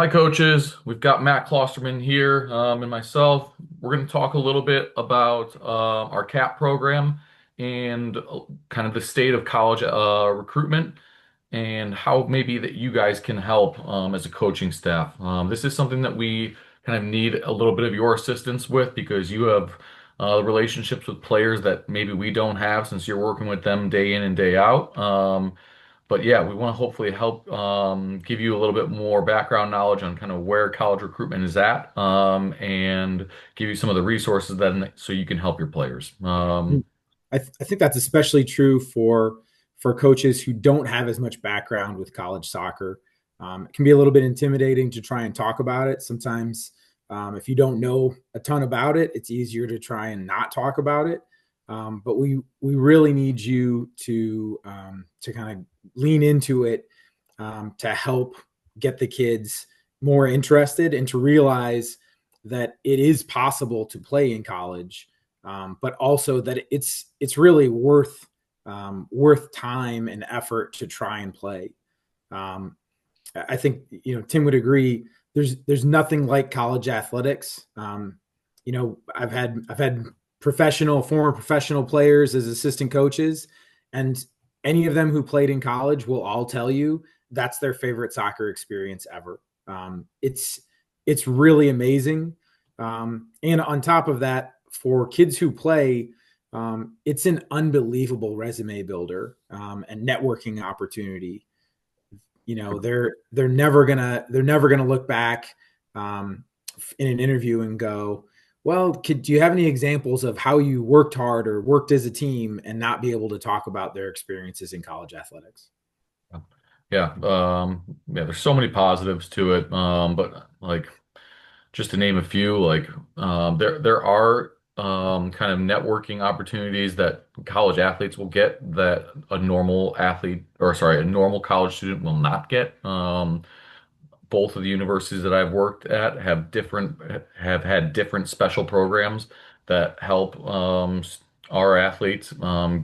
Hi, coaches. We've got Matt Klosterman here, and myself. We're going to talk a little bit about our CAP program and kind of the state of college recruitment and how maybe that you guys can help as a coaching staff. This is something that we kind of need a little bit of your assistance with because you have relationships with players that maybe we don't have since you're working with them day in and day out. But yeah, we want to hopefully help give you a little bit more background knowledge on kind of where college recruitment is at, and give you some of the resources then so you can help your players. I think that's especially true for coaches who don't have as much background with college soccer. It can be a little bit intimidating to try and talk about it. Sometimes, if you don't know a ton about it, it's easier to try and not talk about it. But we really need you to kind of lean into it, to help get the kids more interested and to realize that it is possible to play in college, but also that it's really worth time and effort to try and play. Um, I think Tim would agree. There's nothing like college athletics. I've had former professional players as assistant coaches, and any of them who played in college will all tell you that's their favorite soccer experience ever. It's really amazing. And on top of that, for kids who play, it's an unbelievable resume builder, and networking opportunity. They're never gonna look back, in an interview and go, well, do you have any examples of how you worked hard or worked as a team, and not be able to talk about their experiences in college athletics? Yeah, yeah. There's so many positives to it, but like just to name a few, like there are kind of networking opportunities that college athletes will get that a normal athlete, or sorry, a normal college student will not get. Both of the universities that I've worked at have had different special programs that help our athletes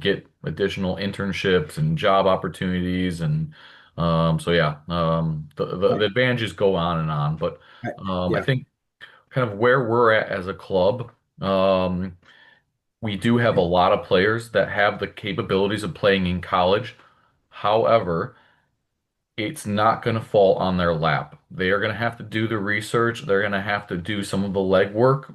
get additional internships and job opportunities, and so yeah, the Right. advantages go on and on. But I Yeah. think kind of where we're at as a club, um, we do have a lot of players that have the capabilities of playing in college. However, it's not going to fall on their lap. They are going to have to do the research. They're going to have to do some of the legwork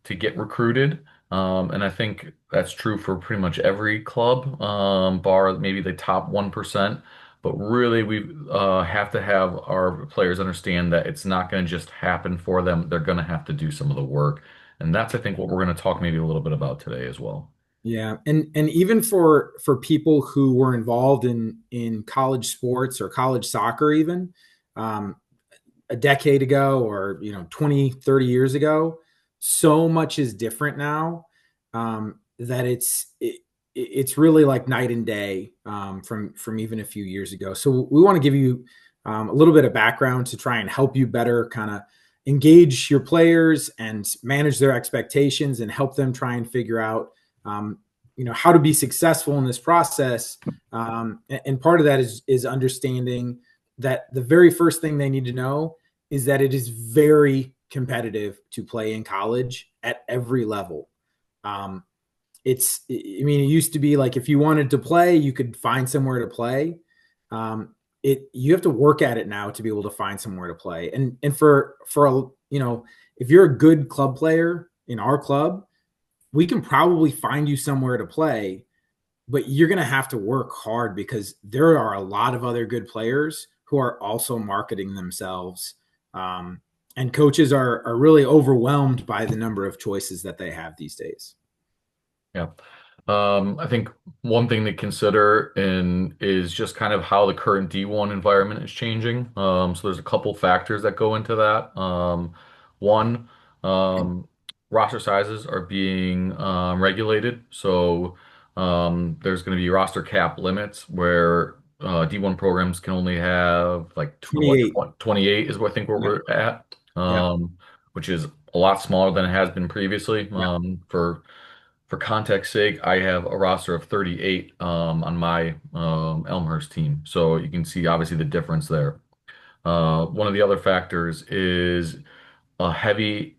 to get recruited. And I think that's true for pretty much every club, bar maybe the top 1%. But really, we have to have our players understand that it's not going to just happen for them. They're going to have to do some of the work. And that's, I think, what we're going to talk maybe a little bit about today as well. Yeah, and even for people who were involved in college sports or college soccer, even, um, a decade ago, or 20, 30 years ago, so much is different now, that it's really like night and day, from even a few years ago. So we want to give you, a little bit of background to try and help you better kind of engage your players and manage their expectations and help them try and figure out, how to be successful in this process. And part of that is understanding that the very first thing they need to know is that it is very competitive to play in college at every level. Um, I mean, it used to be like if you wanted to play, you could find somewhere to play. You have to work at it now to be able to find somewhere to play. And for if you're a good club player in our club, we can probably find you somewhere to play, but you're going to have to work hard because there are a lot of other good players who are also marketing themselves. And coaches are really overwhelmed by the number of choices that they have these days. Yeah. I think one thing to consider is just kind of how the current D1 environment is changing. So there's a couple factors that go into that. One, roster sizes are being regulated. So there's going to be roster cap limits where D1 programs can only have like 28. 28 is what I think what Yep. we're at, Yep. which is a lot smaller than it has been previously. Yep. For context sake, I have a roster of 38 on my Elmhurst team. So you can see obviously the difference there. One of the other factors is a heavy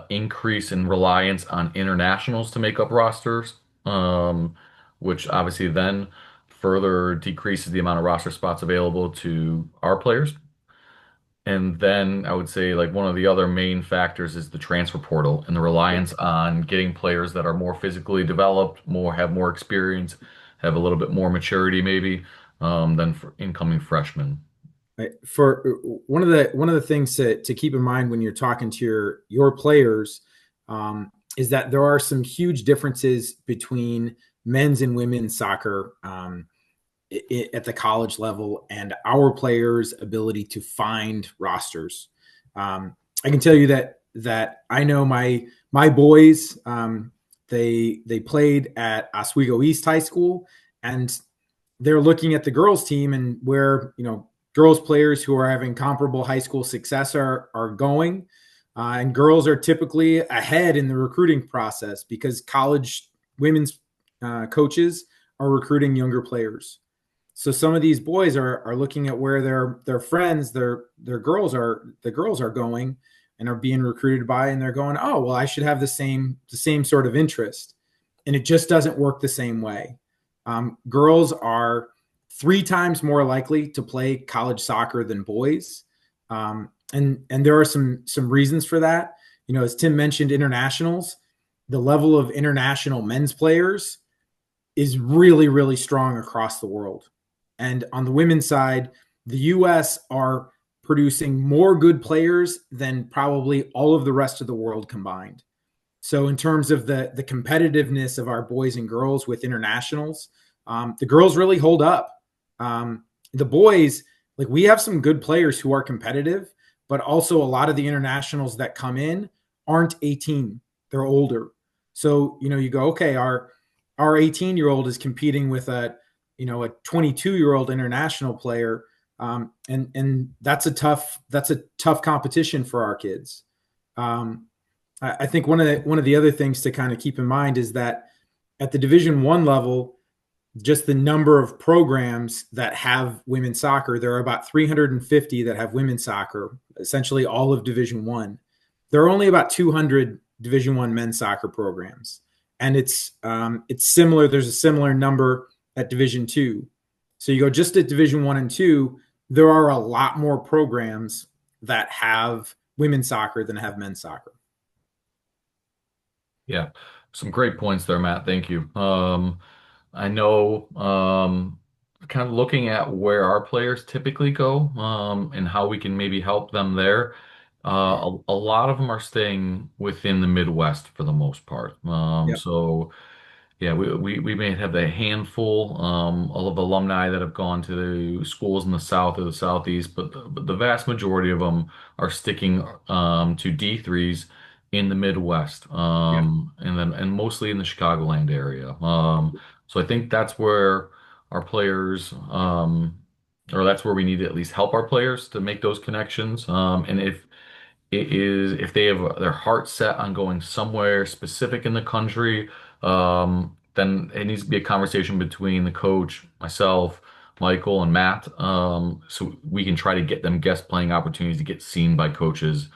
increase in reliance on internationals to make up rosters, um, which obviously then further decreases the amount of roster spots available to our players. And then I would say like one of the other main factors is the transfer portal and the reliance on getting players that are more physically developed, have more experience, have a little bit more maturity maybe than for incoming freshmen. Right. For one of the things to keep in mind when you're talking to your players, is that there are some huge differences between men's and women's soccer, at the college level, and our players' ability to find rosters. I can tell you that I know my boys. They played at Oswego East High School, and they're looking at the girls team and where, girls players who are having comparable high school success are going, and girls are typically ahead in the recruiting process because college women's coaches are recruiting younger players. So some of these boys are looking at where their friends, their girls are the girls are going and are being recruited by, and they're going, oh well, I should have the same sort of interest, and it just doesn't work the same way. Girls are 3 times more likely to play college soccer than boys, and there are some reasons for that. As Tim mentioned, internationals, the level of international men's players is really, really strong across the world. And on the women's side, the US are producing more good players than probably all of the rest of the world combined. So in terms of the competitiveness of our boys and girls with internationals, the girls really hold up. The boys, like, we have some good players who are competitive, but also a lot of the internationals that come in aren't 18; they're older. So you go, okay, our 18-year-old is competing with a 22-year-old international player, and that's a tough competition for our kids. I think one of the other things to kind of keep in mind is that at the Division 1 level, just the number of programs that have women's soccer, there are about 350 that have women's soccer, essentially all of Division 1. There are only about 200 Division 1 men's soccer programs, and it's similar. There's a similar number at Division 2. So you go just at Division 1 and 2, there are a lot more programs that have women's soccer than have men's soccer. Yeah, some great points there, Matt. Thank you. I know, kind of looking at where our players typically go, and how we can maybe help them there. A lot of them are staying within the Midwest for the most part. Yep. So yeah, we may have a handful of alumni that have gone to the schools in the South or the Southeast, but the vast majority of them are sticking to D3s in the Midwest, Yep. and mostly in the Chicagoland area. So I think that's where our players, or that's where we need to at least help our players to make those connections. And if they have their heart set on going somewhere specific in the country, then it needs to be a conversation between the coach, myself, Michael, and Matt, so we can try to get them guest playing opportunities to get seen by coaches.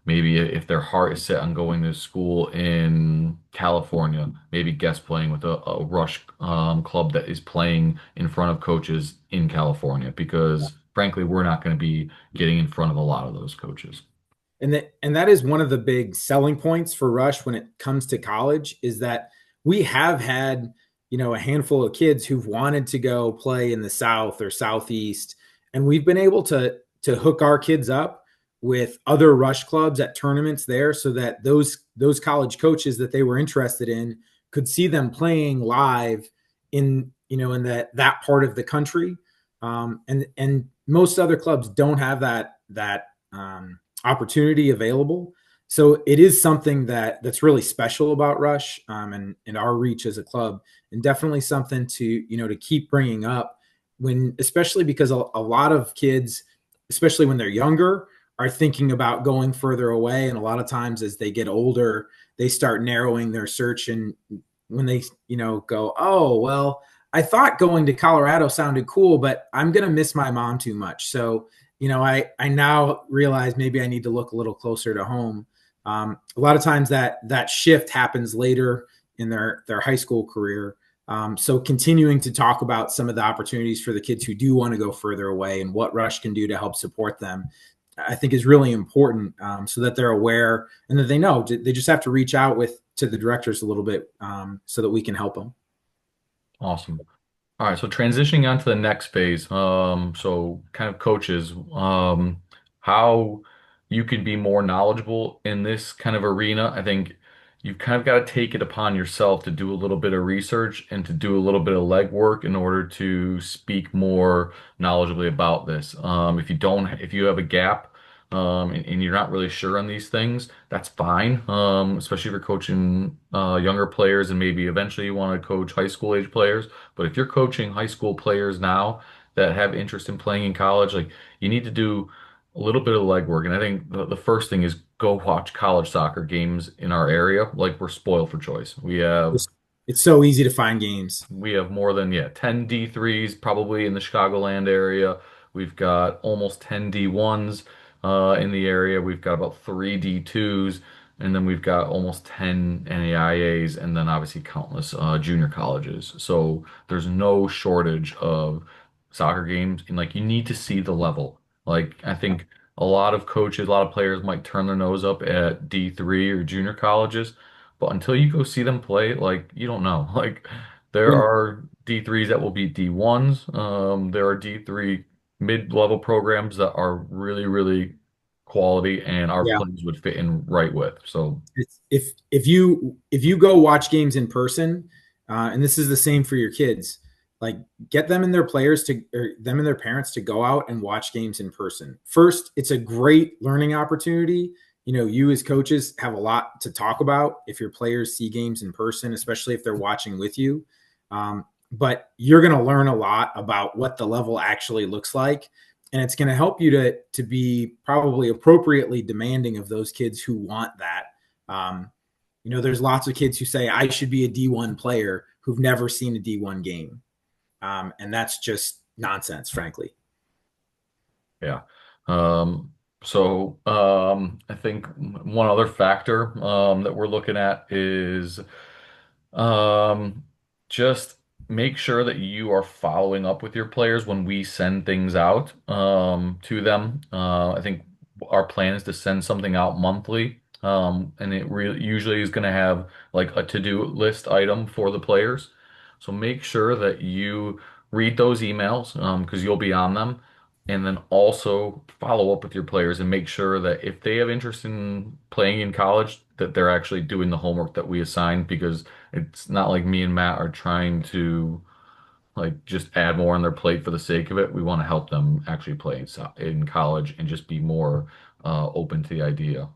Maybe if their heart is set on going to school in California, maybe guest playing with a Rush club that is playing in front of coaches in California, because frankly, we're not going to be getting in front of a lot of those coaches. And that is one of the big selling points for Rush when it comes to college, is that we have had, a handful of kids who've wanted to go play in the South or Southeast, and we've been able to hook our kids up with other Rush clubs at tournaments there, so that those college coaches that they were interested in could see them playing live in that part of the country. And most other clubs don't have that opportunity available. So it is something that's really special about Rush, and our reach as a club, and definitely something to keep bringing up, especially because a lot of kids, especially when they're younger, are thinking about going further away, and a lot of times as they get older, they start narrowing their search, and when they go, oh well, I thought going to Colorado sounded cool, but I'm gonna miss my mom too much. So I now realize maybe I need to look a little closer to home. A lot of times that shift happens later in their high school career. So continuing to talk about some of the opportunities for the kids who do want to go further away and what Rush can do to help support them, I think is really important, so that they're aware and that they know they just have to reach out to the directors a little bit, so that we can help them. Awesome. All right, so transitioning on to the next phase, so kind of coaches, how you can be more knowledgeable in this kind of arena. I think you've kind of got to take it upon yourself to do a little bit of research and to do a little bit of legwork in order to speak more knowledgeably about this. If you have a gap, and you're not really sure on these things, that's fine. Especially if you're coaching younger players and maybe eventually you want to coach high school age players. But if you're coaching high school players now that have interest in playing in college, like you need to do a little bit of legwork. And I think the first thing is go watch college soccer games in our area. Like we're spoiled for choice. It's so easy to find games. We have more than 10 D3s probably in the Chicagoland area. We've got almost 10 D1s in the area. We've got about 3 D2s, and then we've got almost 10 NAIAs, and then obviously countless junior colleges. So there's no shortage of soccer games, and like you need to see the level. Like I think a lot of coaches, a lot of players might turn their nose up at D3 or junior colleges, but until you go see them play, like you don't know. Like there When are D3s that will be D1s. There are D3 mid-level programs that are really, really quality and our Yeah, players would fit in right with. So if you go watch games in person, and this is the same for your kids, like get them and their players to or them and their parents to go out and watch games in person. First, it's a great learning opportunity. You as coaches have a lot to talk about if your players see games in person, especially if they're watching with you. But you're going to learn a lot about what the level actually looks like, and it's going to help you to be probably appropriately demanding of those kids who want that. There's lots of kids who say I should be a D1 player who've never seen a D1 game, and that's just nonsense, frankly. yeah. Um, I think one other factor that we're looking at is Um, just make sure that you are following up with your players when we send things out to them. I think our plan is to send something out monthly. And it really usually is going to have like a to-do list item for the players. So make sure that you read those emails because you'll be on them. And then also follow up with your players and make sure that if they have interest in playing in college, that they're actually doing the homework that we assigned because it's not like me and Matt are trying to like just add more on their plate for the sake of it. We want to help them actually play in college and just be more open to the idea.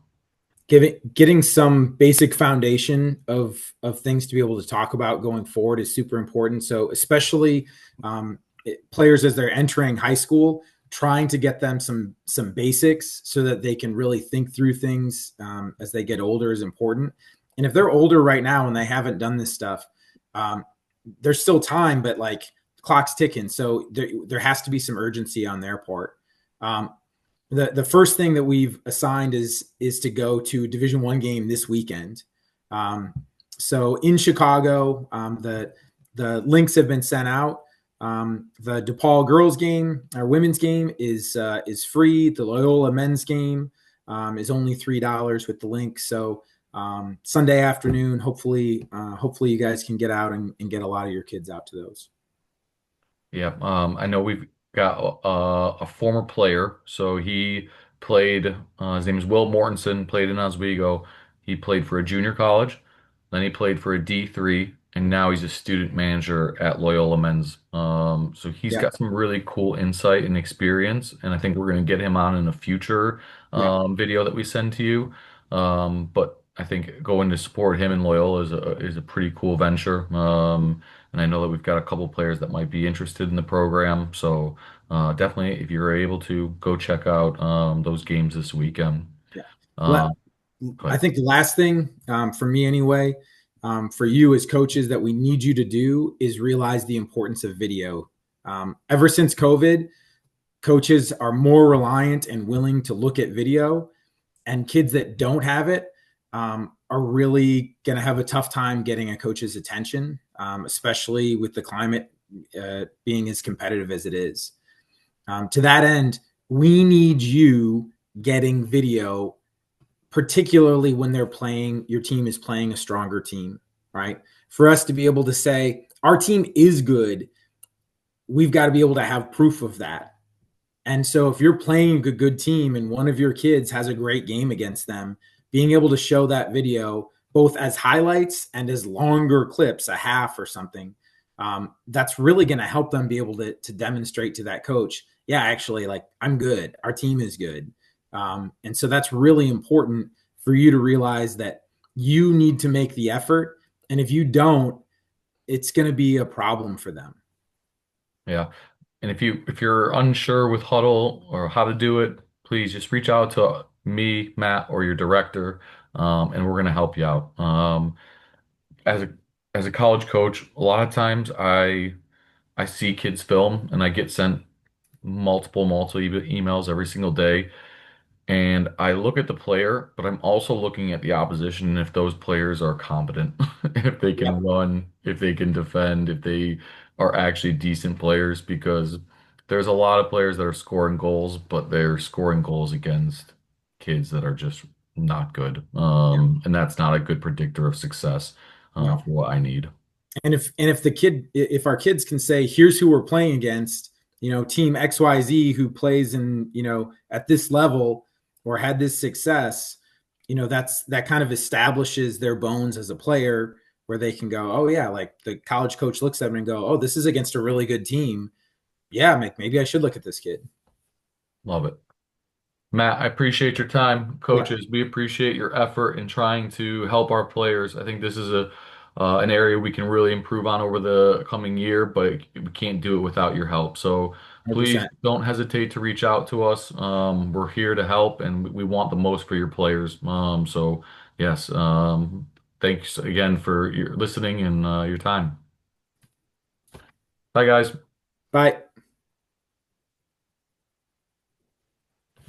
Getting some basic foundation of things to be able to talk about going forward is super important. So especially players as they're entering high school, trying to get them some basics so that they can really think through things as they get older is important. And if they're older right now and they haven't done this stuff, um, there's still time, but like the clock's ticking, so there has to be some urgency on their part. Um, the first thing that we've assigned is to go to Division 1 game this weekend. Um, so in Chicago, the links have been sent out. The DePaul girls game, our women's game is free. The Loyola men's game is only $3 with the link. So Sunday afternoon, hopefully you guys can get out and get a lot of your kids out to those. Yeah, I know we've got a former player. So he played, his name is Will Mortensen, played in Oswego. He played for a junior college, then he played for a D3, and now he's a student manager at Loyola Men's. So he's Yeah, got some really cool insight and experience, and I think we're going to get him on in a future yeah. video that we send to you. But I think going to support him in Loyola is a pretty cool venture. And I know that we've got a couple players that might be interested in the program. So definitely, if you're able to go check out those games this weekend. Yeah. Um, go I ahead. think the last thing, for me anyway, for you as coaches that we need you to do is realize the importance of video. Ever since COVID, Coaches are more reliant and willing to look at video, and kids that don't have it are really going to have a tough time getting a coach's attention, especially with the climate being as competitive as it is. To that end, we need you getting video, particularly when they're playing, your team is playing a stronger team, right? For us to be able to say our team is good, we've got to be able to have proof of that. And so if you're playing a good team and one of your kids has a great game against them, being able to show that video both as highlights and as longer clips, a half or something, that's really going to help them be able to demonstrate to that coach, yeah, actually, like I'm good. Our team is good. And so that's really important for you to realize that you need to make the effort. And if you don't, it's going to be a problem for them. Yeah. And if you're unsure with Huddle or how to do it, please just reach out to me, Matt, or your director, and we're gonna help you out. As a college coach, a lot of times I see kids film and I get sent multiple emails every single day. And I look at the player, but I'm also looking at the opposition if those players are competent, if they can Yep. run, if they can defend, if they are actually decent players, because there's a lot of players that are scoring goals, but they're scoring goals against kids that are just not good. Yep. And that's not a good predictor of success No. for what I need. And if the kid, if our kids can say, here's who we're playing against, team XYZ who plays in, at this level or had this success, that kind of establishes their bones as a player, where they can go, oh yeah, like the college coach looks at them and go, oh, this is against a really good team. Yeah, maybe I should look at this kid. Love it. Matt, I appreciate your time. Yeah, Coaches, we appreciate your effort in trying to help our players. I think this is a an area we can really improve on over the coming year, but we can't do it without your help. So please 100%. don't hesitate to reach out to us. We're here to help, and we want the most for your players. So yes, thanks again for your listening and your time. Bye, guys. Bye.